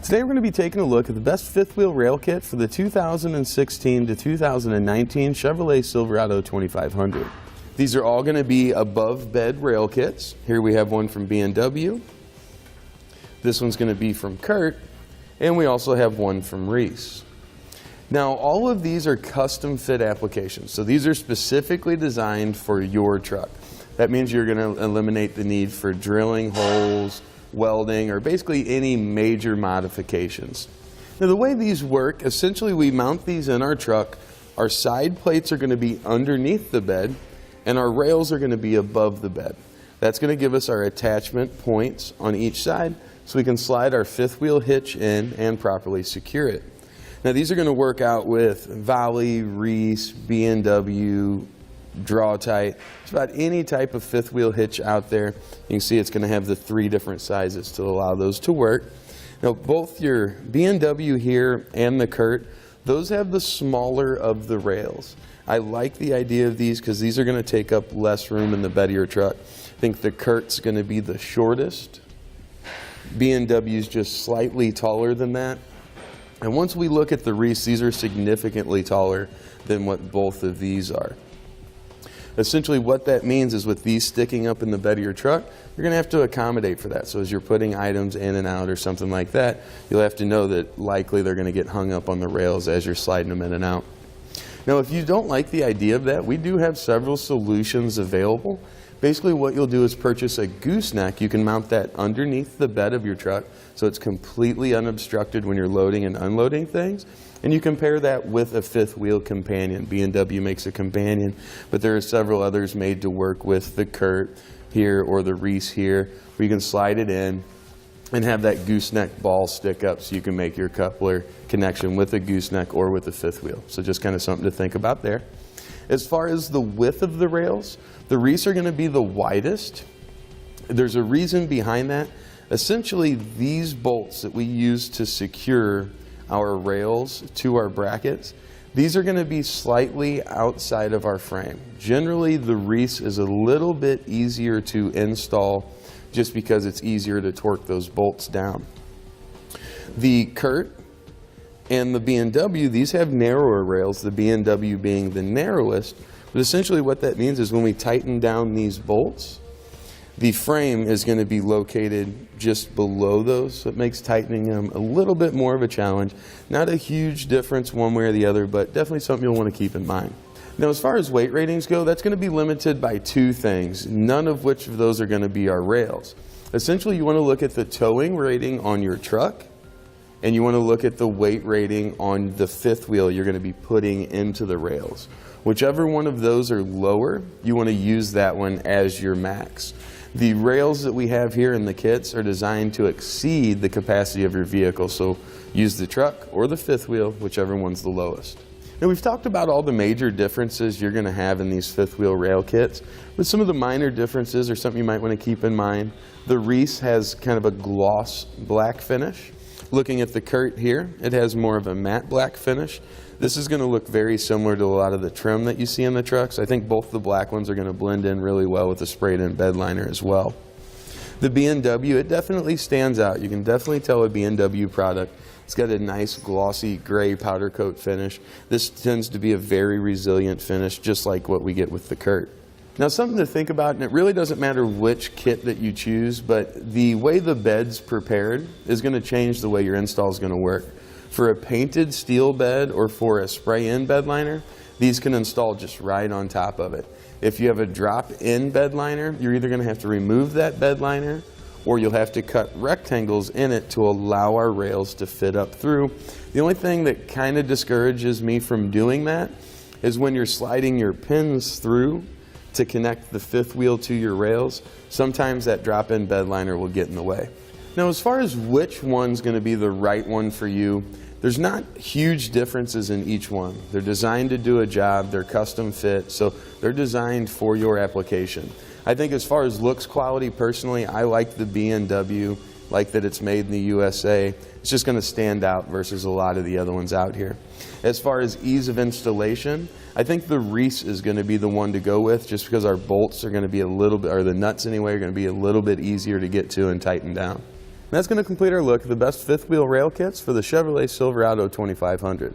Today we're going to be taking a look at the best fifth wheel rail kit for the 2016 to 2019 Chevrolet Silverado 2500. These are all going to be above bed rail kits. Here we have one from B&W. This one's going to be from Curt, and we also have one from Reese. Now all of these are custom fit applications, so these are specifically designed for your truck. That means you're going to eliminate the need for drilling holes, welding, or basically any major modifications. Now the way these work, essentially we mount these in our truck. Our side plates are going to be underneath the bed and our rails are going to be above the bed. That's going to give us our attachment points on each side so we can slide our fifth wheel hitch in and properly secure it. Now these are going to work out with Valley, Reese, B&W, Draw Tight. It's about any type of fifth wheel hitch out there. You can see it's going to have the 3 different sizes to allow those to work. Now both your B&W here and the Curt, those have the smaller of the rails. I like the idea of these because these are going to take up less room in the bed of your truck. I think the Curt's going to be the shortest. B&W's just slightly taller than that. And once we look at the Reese, these are significantly taller than what both of these are. Essentially what that means is with these sticking up in the bed of your truck, you're going to have to accommodate for that. So as you're putting items in and out or something like that, you'll have to know that likely they're going to get hung up on the rails as you're sliding them in and out. Now if you don't like the idea of that, we do have several solutions available. Basically what you'll do is purchase a gooseneck. You can mount that underneath the bed of your truck so it's completely unobstructed when you're loading and unloading things. And you compare that with a fifth wheel companion. B&W makes a companion, but there are several others made to work with the Curt here or the Reese here, where you can slide it in and have that gooseneck ball stick up so you can make your coupler connection with a gooseneck or with a fifth wheel. So just kind of something to think about there. As far as the width of the rails, the Reese are going to be the widest. There's a reason behind that. Essentially, these bolts that we use to secure our rails to our brackets, these are going to be slightly outside of our frame. Generally, the Reese is a little bit easier to install just because it's easier to torque those bolts down. The Curt and the B&W, these have narrower rails, the B&W being the narrowest, but essentially what that means is when we tighten down these bolts, the frame is going to be located just below those, so it makes tightening them a little bit more of a challenge. Not a huge difference one way or the other, but definitely something you'll want to keep in mind. Now as far as weight ratings go, that's going to be limited by 2 things, none of which of those are going to be our rails. Essentially you want to look at the towing rating on your truck, and you want to look at the weight rating on the fifth wheel you're going to be putting into the rails. Whichever one of those are lower, you want to use that one as your max. The rails that we have here in the kits are designed to exceed the capacity of your vehicle, so use the truck or the fifth wheel, whichever one's the lowest. Now we've talked about all the major differences you're going to have in these fifth wheel rail kits, but some of the minor differences are something you might want to keep in mind. The Reese has kind of a gloss black finish. Looking at the Curt here, it has more of a matte black finish. This is going to look very similar to a lot of the trim that you see in the trucks. I think both the black ones are going to blend in really well with the sprayed in bed liner as well. The B&W, it definitely stands out. You can definitely tell a B&W product. It's got a nice glossy gray powder coat finish. This tends to be a very resilient finish, just like what we get with the Curt. Now something to think about, and it really doesn't matter which kit that you choose, but the way the bed's prepared is going to change the way your install is going to work. For a painted steel bed or for a spray-in bed liner, these can install just right on top of it. If you have a drop-in bed liner, you're either going to have to remove that bed liner or you'll have to cut rectangles in it to allow our rails to fit up through. The only thing that kind of discourages me from doing that is when you're sliding your pins through to connect the fifth wheel to your rails, sometimes that drop-in bed liner will get in the way. Now as far as which one's going to be the right one for you, there's not huge differences in each one. They're designed to do a job, they're custom fit, so they're designed for your application. I think as far as looks quality, personally, I like the B&W, like that it's made in the USA. It's just going to stand out versus a lot of the other ones out here. As far as ease of installation, I think the Reese is going to be the one to go with just because our bolts are going to be a little bit, or the nuts anyway, are going to be a little bit easier to get to and tighten down. that's going to complete our look at the best fifth wheel rail kits for the Chevrolet Silverado 2500.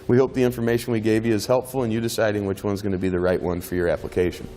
We hope the information we gave you is helpful in you deciding which one's going to be the right one for your application.